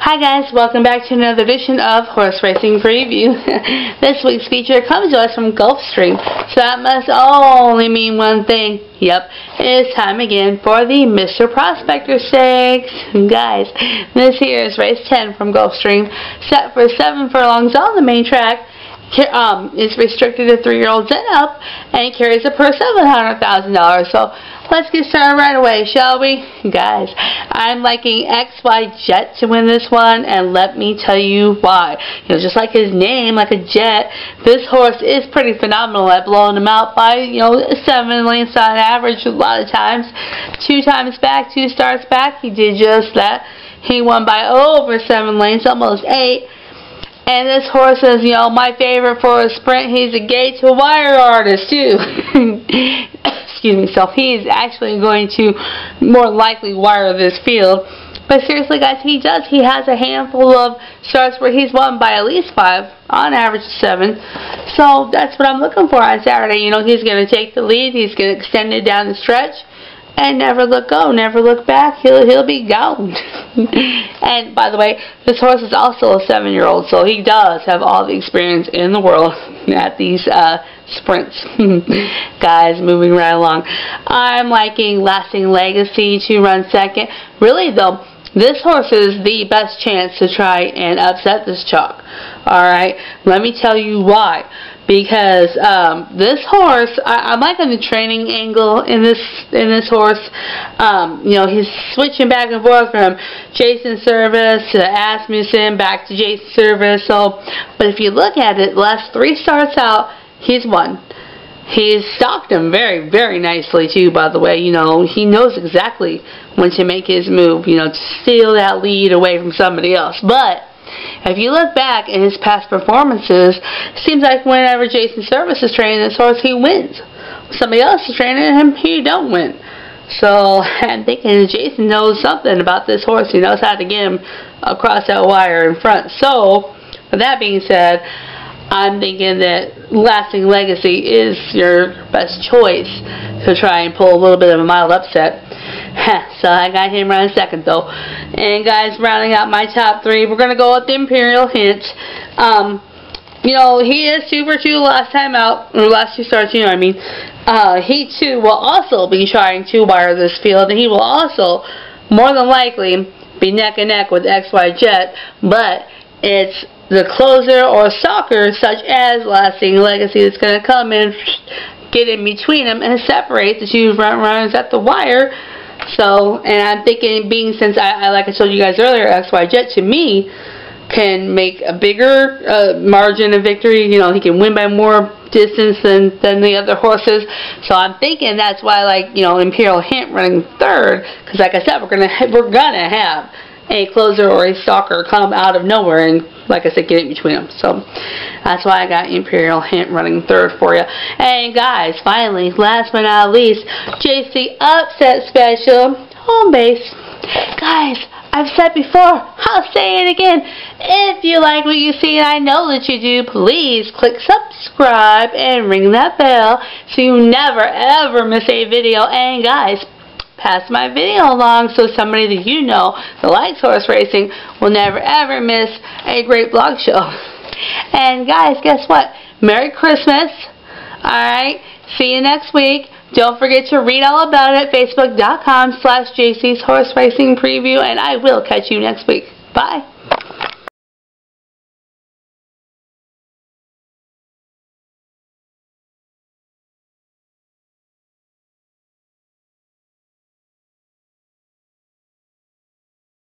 Hi guys, welcome back to another edition of Horse Racing Preview. This week's feature comes to us from Gulfstream, so that must only mean one thing. Yep, it is time again for the Mr. Prospector Stakes. Guys, this here is race 10 from Gulfstream, set for 7 furlongs on the main track. Is restricted to 3-year-olds and up, and it carries a purse of $100,000. So let's get started right away, shall we? Guys, I'm liking XY Jet to win this one, and let me tell you why. You know, just like his name, like a jet, this horse is pretty phenomenal at blowing him out by, 7 lengths on average a lot of times. 2 times back, 2 starts back, he did just that. He won by over 7 lengths, almost 8. And this horse is, my favorite for a sprint. He's a gate-to-wire artist, too. Excuse me. So he's actually going to more likely wire this field. But seriously, guys, he does. He has a handful of starts where he's won by at least 5, on average 7. So that's what I'm looking for on Saturday. He's going to take the lead. He's going to extend it down the stretch. And never look go, never look back. He'll be gone. And by the way, this horse is also a 7-year-old, so he does have all the experience in the world at these sprints. Guys, moving right along. I'm liking Lasting Legacy to run second. Really though, this horse is the best chance to try and upset this chalk. Alright, let me tell you why. Because this horse, I'm liking the training angle in this horse. He's switching back and forth from Jason Service to Asmussen, back to Jason Service. So, but if you look at it, the last 3 starts out, he's won. He's stalked him very, very nicely too, by the way. He knows exactly when to make his move, to steal that lead away from somebody else. But if you look back in his past performances, it seems like whenever Jason Service is training this horse, he wins. When somebody else is training him, he don't win. So I'm thinking Jason knows something about this horse. He knows how to get him across that wire in front. So, with that being said, I'm thinking that Lasting Legacy is your best choice to try and pull a little bit of a mild upset. So I got him running second though. And guys, rounding out my top 3, we're going to go with the Imperial Hint. He is 2 for 2 last time out, or last 2 starts, He too will also be trying to wire this field, and he will also, more than likely, be neck and neck with XY Jet, but it's the closer or stalker, such as Lasting Legacy, that's going to come in, get in between them, and separate the 2 front runners at the wire. So, and I'm thinking, since I like I told you guys earlier, XY Jet to me can make a bigger margin of victory. He can win by more distance than the other horses. So I'm thinking that's why I like Imperial Hint running third, because like I said, we're gonna have a closer or a stalker come out of nowhere and, like I said, get in between them. So that's why I got Imperial Hint running third for you. And guys, finally, last but not least, JC Upset Special, home base. Guys, I've said before, I'll say it again. If you like what you see, and I know that you do, please click subscribe and ring that bell so you never ever miss a video. And guys, pass my video along so somebody that that likes horse racing will never ever miss a great blog show. And guys, guess what? Merry Christmas. Alright, see you next week. Don't forget to read all about it at facebook.com/JC's Horse Racing Preview, and I will catch you next week. Bye.